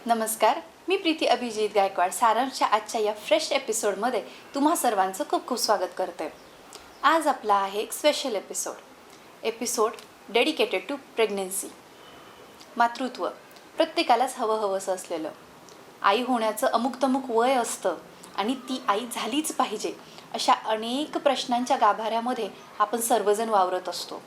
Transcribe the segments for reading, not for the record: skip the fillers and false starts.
नमस्कार, मी प्रीती अभिजित गायकवाड सारांशच्या आजच्या या फ्रेश एपिसोडमध्ये तुम्हा सर्वांचं खूप खूप स्वागत करते. आज आपला आहे एक special episode dedicated to pregnancy. मातृत्व प्रत्येकालाच हवंसं असलेलं. आई होण्याचं अमुक वय असतं आणि ती आई झालीच पाहिजे अशा अनेक प्रश्नांच्या गाभाऱ्यामध्ये आपण सर्वजण वावरत असतो.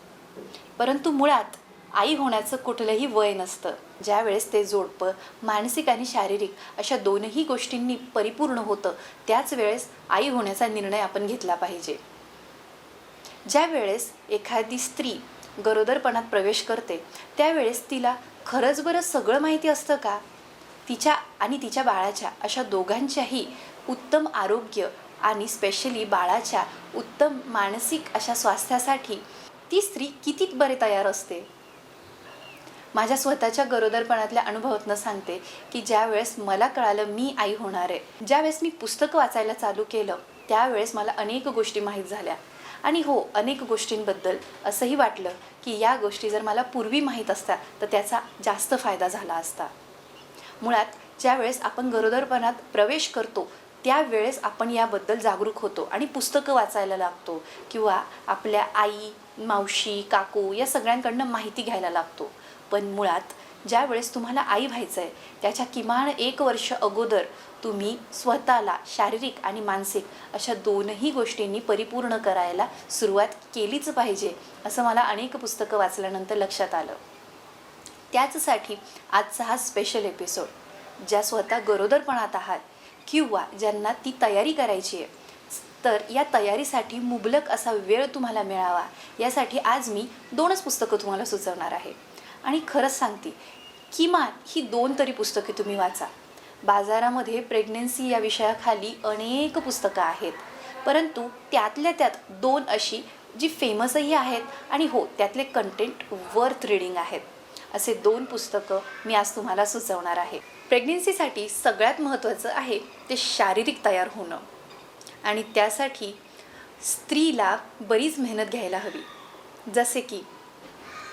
परंतु मुळात आई होण्याचं कुठलंही वय नसतं. ज्यावेळेस ते जोडपं मानसिक आणि शारीरिक अशा दोनही गोष्टींनी परिपूर्ण होतं त्याच वेळेस आई होण्याचा निर्णय आपण घेतला पाहिजे. ज्या वेळेस एखादी स्त्री गरोदरपणात प्रवेश करते त्यावेळेस तिला खरंच बरं सगळं माहिती असतं का? तिच्या आणि तिच्या बाळाच्या अशा दोघांच्याही उत्तम आरोग्य आणि स्पेशली बाळाच्या उत्तम मानसिक अशा स्वास्थ्यासाठी ती स्त्री किती बरे तयार असते? माझ्या स्वतःच्या गरोदरपणातल्या अनुभवातनं सांगते की ज्यावेळेस मला कळालं मी आई होणार आहे, ज्यावेळेस मी पुस्तकं वाचायला चालू केलं त्यावेळेस मला अनेक गोष्टी माहीत झाल्या. आणि हो, अनेक गोष्टींबद्दल असंही वाटलं की या गोष्टी जर मला पूर्वी माहीत असत्या तर त्याचा जास्त फायदा झाला असता. मुळात ज्यावेळेस आपण गरोदरपणात प्रवेश करतो त्यावेळेस आपण याबद्दल जागरूक होतो आणि पुस्तकं वाचायला लागतो किंवा आपल्या आई, मावशी, काकू या सगळ्यांकडनं माहिती घ्यायला लागतो. पण मुळात ज्यावेळेस तुम्हाला आई व्हायचं आहे त्याच्या किमान 1 वर्ष अगोदर तुम्ही स्वतःला शारीरिक आणि मानसिक अशा दोनही गोष्टींनी परिपूर्ण करायला सुरुवात केलीच पाहिजे असं मला अनेक पुस्तकं वाचल्यानंतर लक्षात आलं. त्याचसाठी आजचा हा स्पेशल एपिसोड. ज्या स्वतः गरोदरपणात आहात किंवा ज्यांना ती तयारी करायची आहे तर या तयारीसाठी मुबलक असा वेळ तुम्हाला मिळावा यासाठी आज मी 2च पुस्तकं तुम्हाला सुचवणार आहे. आणि खरंच सांगते, किमान ही 2 तरी पुस्तके तुम्ही वाचा. बाजारामध्ये प्रेग्नन्सी या विषयाखाली अनेक पुस्तकं आहेत, परंतु त्यातल्या त्यात 2 अशी जी फेमसही आहेत आणि हो त्यातले कंटेंट वर्थ रीडिंग आहेत. असे 2 पुस्तकं मी आज तुम्हाला सुचवणार आहे. प्रेग्नन्सीसाठी सगळ्यात महत्त्वाचं आहे ते शारीरिक तयार होणं आणि त्यासाठी स्त्रीला बरीच मेहनत घ्यायला हवी. जसे की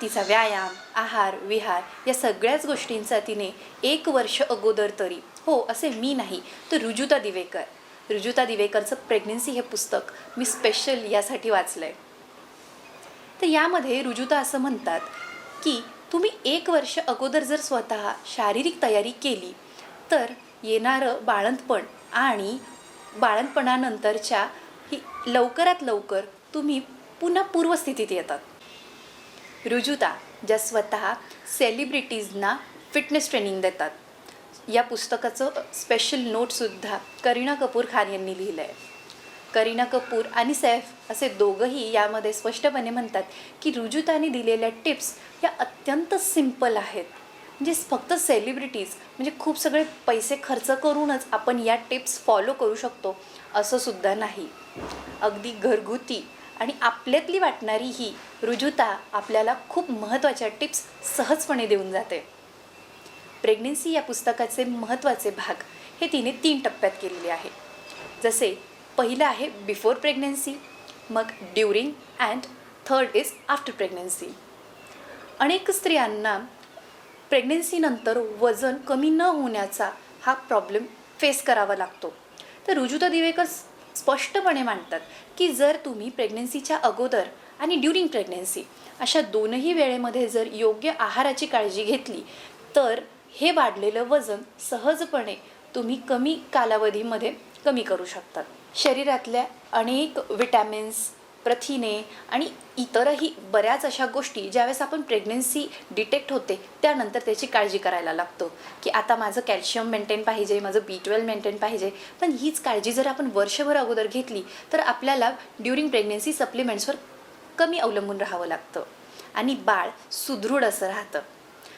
तिचा व्यायाम, आहार, विहार या सगळ्याच गोष्टींचा तिने 1 वर्ष अगोदर तरी, हो असे मी नाही तर रुजुता दिवेकरचं प्रेग्नन्सी हे पुस्तक मी स्पेशल यासाठी वाचलं आहे. तर यामध्ये रुजुता असं म्हणतात की तुम्ही 1 वर्ष अगोदर जर स्वतः शारीरिक तयारी केली तर येणारं बाळंतपण आणि बाळंतपणानंतरच्या ही लवकरात लवकर तुम्ही पुन्हा पूर्वस्थितीत येतात. रुजुता ज्या स्वतः सेलिब्रिटीजना फिटनेस ट्रेनिंग देतात. या पुस्तकाचं स्पेशल नोटसुद्धा करीना कपूर खान यांनी लिहिलं आहे. करीना कपूर आणि सैफ असे दोघंही यामध्ये स्पष्टपणे म्हणतात की रुजुताने दिलेल्या टिप्स या अत्यंत सिंपल आहेत. म्हणजे फक्त सेलिब्रिटीज म्हणजे खूप सगळे पैसे खर्च करूनच आपण या टिप्स फॉलो करू शकतो असं सुद्धा नाही. अगदी घरगुती आणि आपल्यातली वाटणारी ही रुजुता आपल्याला खूप महत्त्वाच्या टिप्स सहजपणे देऊन जाते. प्रेग्नन्सी या पुस्तकाचे महत्त्वाचे भाग हे तिने 3 टप्प्यात केलेले आहे. जसे पहिलं आहे बिफोर प्रेग्नन्सी, मग during and third is after pregnancy. अनेक स्त्रियांना प्रेग्नन्सीनंतर वजन कमी न होण्याचा हा प्रॉब्लेम फेस करावा लागतो. तर रुजुता दिवेकर स्पष्टपणे मांडतात की जर तुम्ही प्रेग्नन्सीच्या अगोदर आणि ड्युरिंग प्रेग्नन्सी अशा दोनही वेळेमध्ये जर योग्य आहाराची काळजी घेतली तर हे वाढलेलं वजन सहजपणे तुम्ही कमी कालावधीमध्ये कमी करू शकतात. शरीरातल्या अनेक विटॅमिन्स, प्रथिने आणि इतरही बऱ्याच अशा गोष्टी ज्यावेळेस आपण प्रेग्नन्सी डिटेक्ट होते त्यानंतर त्याची काळजी करायला लागतो की आता माझं कॅल्शियम मेंटेन पाहिजे, माझं B12 मेंटेन पाहिजे. पण हीच काळजी जर आपण वर्षभर अगोदर घेतली तर आपल्याला ड्युरिंग प्रेग्नन्सी सप्लिमेंट्सवर कमी अवलंबून राहावं लागतं आणि बाळ सुदृढ असं राहतं.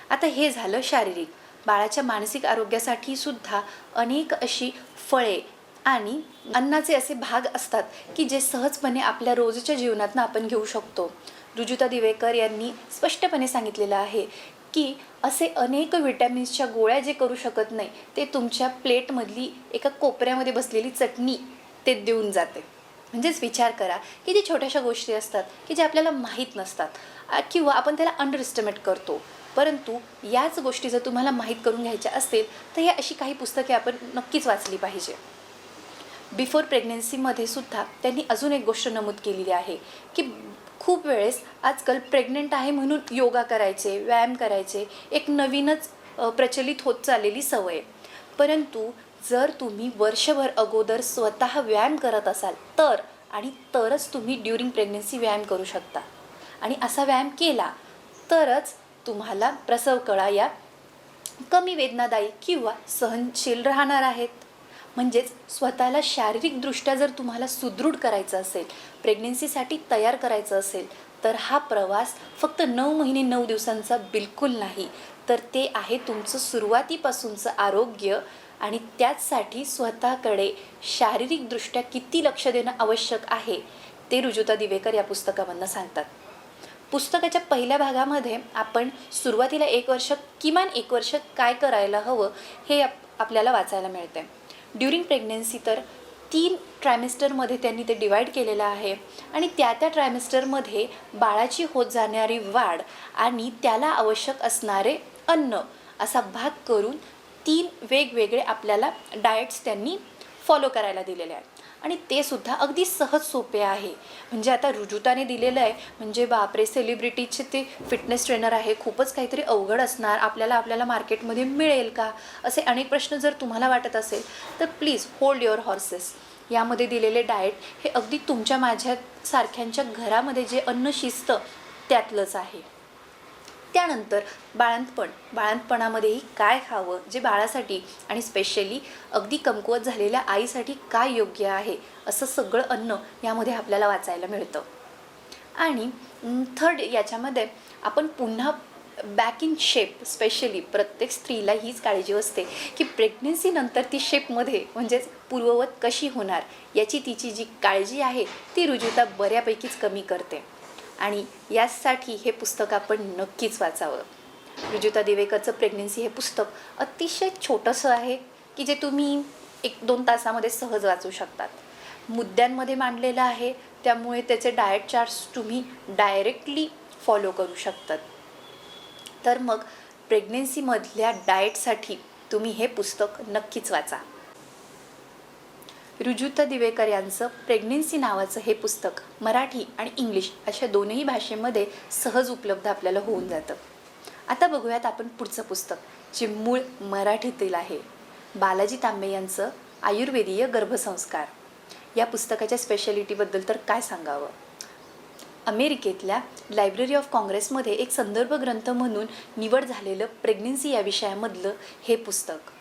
आता हे झालं शारीरिक. बाळाच्या मानसिक आरोग्यासाठी सुद्धा अनेक अशी फळे आणि अन्नाचे असे भाग असतात की जे सहजपणे आपल्या रोजच्या जीवनातून आपण घेऊ शकतो. रुजुता दिवेकर यांनी स्पष्टपणे सांगितलेलं आहे की असे अनेक विटॅमिन्सच्या गोळ्या जे करू शकत नाही ते तुमच्या प्लेटमधली एका कोपऱ्यामध्ये बसलेली चटणी ते देऊन जाते. म्हणजेच विचार करा, किती छोट्याशा गोष्टी असतात की जे आपल्याला माहीत नसतात किंवा आपण त्याला अंडर एस्टिमेट करतो. परंतु याच गोष्टी जर तुम्हाला माहीत करून घ्यायच्या असतील तर ही अशी काही पुस्तके आपण नक्कीच वाचली पाहिजे. बिफोर प्रेग्नन्सीमध्ये सुद्धा त्यांनी अजून एक गोष्ट नमूद केलेली आहे की खूप वेळेस आजकाल प्रेग्नंट आहे म्हणून योगा करायचे, व्यायाम करायचे एक नवीनच प्रचलित होत चाललेली सवय. परंतु जर तुम्ही वर्षभर अगोदर स्वतः व्यायाम करत असाल तरच तुम्ही ड्युरिंग प्रेग्नन्सी व्यायाम करू शकता. आणि असा व्यायाम केला तरच तुम्हाला प्रसव कळा या कमी वेदनादायी किंवा सहनशील राहणार आहेत. म्हणजेच स्वतःला शारीरिकदृष्ट्या जर तुम्हाला सुदृढ करायचं असेल, प्रेग्नन्सीसाठी तयार करायचं असेल तर हा प्रवास फक्त 9 महिने 9 दिवसांचा बिलकुल नाही, तर ते आहे तुमचं सुरुवातीपासूनचं आरोग्य. आणि त्याचसाठी स्वतःकडे शारीरिकदृष्ट्या किती लक्ष देणं आवश्यक आहे ते रुजुता दिवेकर या पुस्तकामधनं सांगतात. पुस्तकाच्या पहिल्या भागामध्ये आपण सुरुवातीला किमान एक वर्ष काय करायला हवं हे आपल्याला वाचायला मिळते. ड्युरिंग प्रेग्नन्सी तर 3 ट्रायमेस्टरमध्ये त्यांनी ते डिवाईड केलेलं आहे आणि त्या ट्रायमेस्टरमध्ये बाळाची होत जाणारी वाढ आणि त्याला आवश्यक असणारे अन्न असा भाग करून 3 वेगवेगळे आपल्याला डाएट्स त्यांनी फॉलो करायला दिलेले आहेत. आणि ते सुद्धा अगदी सहज सोपे आहे. म्हणजे आता रुजुताने दिलेलं आहे म्हणजे बापरे, सेलिब्रिटीचे ते फिटनेस ट्रेनर आहे, खूपच काहीतरी अवघड असणार, आपल्याला मार्केटमध्ये मिळेल का, असे अनेक प्रश्न जर तुम्हाला वाटत असेल तर प्लीज होल्ड युअर हॉर्सेस. यामध्ये दिलेले डाएट हे अगदी तुमच्या माझ्या सारख्यांच्या घरामध्ये जे अन्न शिजतं त्यातलंच आहे. त्यानंतर बाळंतपणामध्येही काय खावं जे बाळासाठी आणि स्पेशली अगदी कमकुवत झालेल्या आईसाठी काय योग्य आहे असं सगळं अन्न यामध्ये आपल्याला वाचायला मिळतं. आणि थर्ड याच्यामध्ये आपण पुन्हा बॅक इन शेप, स्पेशली प्रत्येक स्त्रीला हीच काळजी असते की प्रेग्नन्सीनंतर ती शेपमध्ये म्हणजेच पूर्ववत कशी होणार याची तिची जी काळजी आहे ती रुजुता बऱ्यापैकीच कमी करते. आणि यासाठी हे पुस्तक आपण नक्कीच वाचावं. रुजुता दिवेकरचं प्रेग्नन्सी हे पुस्तक अतिशय छोटंसं आहे की जे तुम्ही 1-2 तासामध्ये सहज वाचू शकतात. मुद्द्यांमध्ये मांडलेलं आहे त्यामुळे त्याचे डाएट चार्ट्स तुम्ही डायरेक्टली फॉलो करू शकतात. तर मग प्रेग्नन्सीमधल्या डाएटसाठी तुम्ही हे पुस्तक नक्कीच वाचा. रुजुता दिवेकर यांचं प्रेग्नन्सी नावाचं हे पुस्तक मराठी आणि इंग्लिश अशा दोनही भाषेमध्ये सहज उपलब्ध आपल्याला होऊन जातं. आता बघूयात आपण पुढचं पुस्तक जे मूळ मराठीतील आहे. बालाजी तांबे यांचं आयुर्वेदीय गर्भसंस्कार. या पुस्तकाच्या स्पेशालिटीबद्दल तर काय सांगावं. अमेरिकेतल्या लायब्ररी ऑफ काँग्रेसमध्ये एक संदर्भ ग्रंथ म्हणून निवड झालेलं प्रेग्नन्सी या विषयामधलं हे पुस्तक.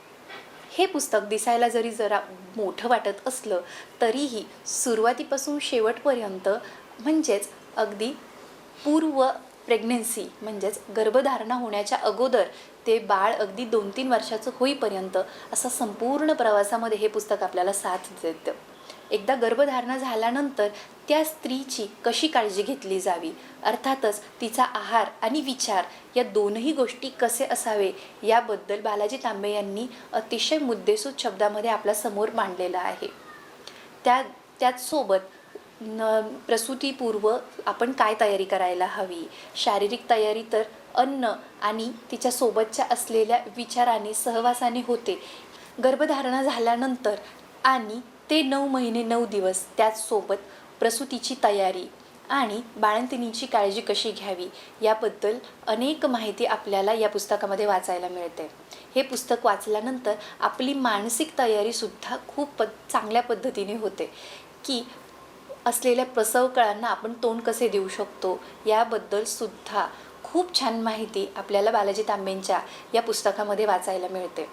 हे पुस्तक दिसायला जरी जरा मोठं वाटत असलं तरीही सुरुवातीपासून शेवटपर्यंत म्हणजेच अगदी पूर्व प्रेग्नन्सी म्हणजेच गर्भधारणा होण्याच्या अगोदर ते बाळ अगदी 2-3 वर्षाचं होईपर्यंत असा संपूर्ण प्रवासामध्ये हे पुस्तक आपल्याला साथ देतं. एकदा गर्भधारणा झाल्यानंतर त्या स्त्रीची कशी काळजी घेतली जावी, अर्थातच तिचा आहार आणि विचार या दोनही गोष्टी कसे असावे याबद्दल बालाजी तांबे यांनी अतिशय मुद्देसूद शब्दामध्ये आपल्यासमोर मांडलेलं आहे. त्याचसोबत प्रसूतीपूर्व आपण काय तयारी करायला हवी, शारीरिक तयारी तर अन्न आणि तिच्यासोबतच्या असलेल्या विचाराने सहवासाने होते. गर्भधारणा झाल्यानंतर आणि ते 9 महिने 9 दिवस त्याचसोबत प्रसूतीची तयारी आणि बाळंतिणीची काळजी कशी घ्यावी याबद्दल अनेक माहिती आपल्याला या पुस्तकामध्ये वाचायला मिळते. हे पुस्तक वाचल्यानंतर आपली मानसिक तयारीसुद्धा खूप चांगल्या पद्धतीने होते की असलेल्या प्रसव काळांना आपण तोंड कसे देऊ शकतो याबद्दल सुद्धा खूप छान माहिती आपल्याला बालाजी तांबेंच्या या पुस्तकामध्ये वाचायला मिळते.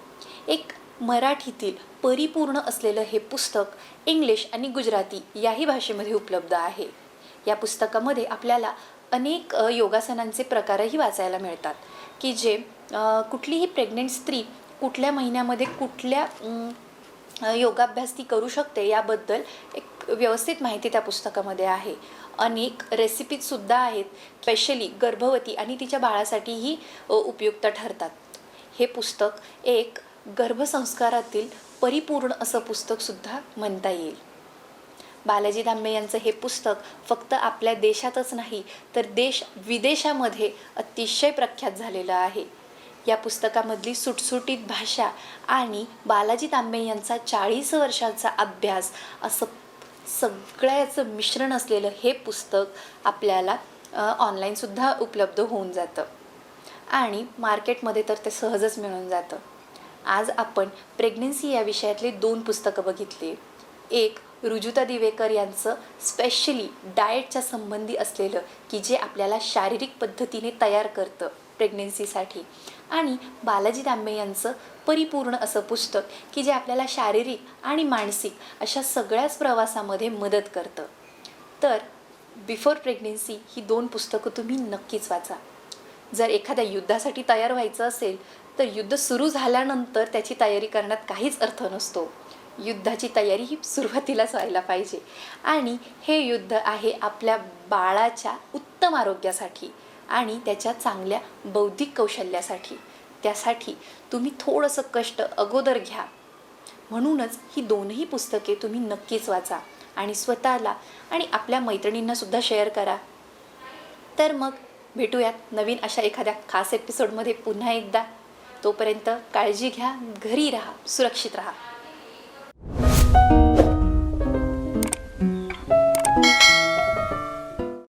एक मराठीतील परिपूर्ण असलेलं हे पुस्तक इंग्लिश आणि गुजराती याही भाषेमध्ये उपलब्ध आहे. या पुस्तकामध्ये आपल्याला अनेक योगासनांचे प्रकारही वाचायला मिळतात की जे कुठलीही प्रेग्नेंट स्त्री कुठल्या महिन्यामध्ये कुठल्या योगाभ्यास ती करू शकते याबद्दल एक व्यवस्थित माहिती त्या पुस्तकामध्ये आहे. अनेक रेसिपीजसुद्धा आहेत, स्पेशली गर्भवती आणि तिच्या बाळासाठीही उपयुक्त ठरतात. हे पुस्तक एक गर्भसंस्कारातील परिपूर्ण असं पुस्तकसुद्धा म्हणता येईल. बालाजी तांबे यांचं हे पुस्तक फक्त आपल्या देशातच नाही तर देश विदेशामध्ये अतिशय प्रख्यात झालेलं आहे. या पुस्तकामधली सुटसुटीत भाषा आणि बालाजी तांबे यांचा 40 वर्षांचा अभ्यास असं सगळ्याचं मिश्रण असलेलं हे पुस्तक आपल्याला ऑनलाईनसुद्धा उपलब्ध होऊन जातं आणि मार्केटमध्ये तर ते सहजच मिळून जातं. आज आपण प्रेग्नन्सी या विषयातले 2 पुस्तकं बघितली. एक रुजुता दिवेकर यांचं स्पेशली डाएटच्या संबंधी असलेलं की जे आपल्याला शारीरिक पद्धतीने तयार करतं प्रेग्नन्सीसाठी, आणि बालाजी तांबे यांचं परिपूर्ण असं पुस्तक की जे आपल्याला शारीरिक आणि मानसिक अशा सगळ्याच प्रवासामध्ये मदत करतं. तर बिफोर प्रेग्नन्सी ही 2 पुस्तकं तुम्ही नक्कीच वाचा. जर एखाद्या युद्धासाठी तयार व्हायचं असेल तर युद्ध सुरू झाल्यानंतर त्याची तयारी करण्यात काहीच अर्थ नसतो. युद्धाची तयारी ही सुरुवातीलाच व्हायला पाहिजे आणि हे युद्ध आहे आपल्या बाळाच्या उत्तम आरोग्यासाठी आणि त्याच्या चांगल्या बौद्धिक कौशल्यासाठी. त्यासाठी तुम्ही थोडंसं कष्ट अगोदर घ्या. म्हणूनच ही 2ही पुस्तके तुम्ही नक्कीच वाचा आणि स्वतःला आणि आपल्या मैत्रिणींनासुद्धा शेअर करा. तर मग भेटूयात नवीन अशा एखाद्या खास एपिसोडमध्ये पुन्हा एकदा. तोपर्यंत काळजी घ्या, घरी राहा, सुरक्षित राहा.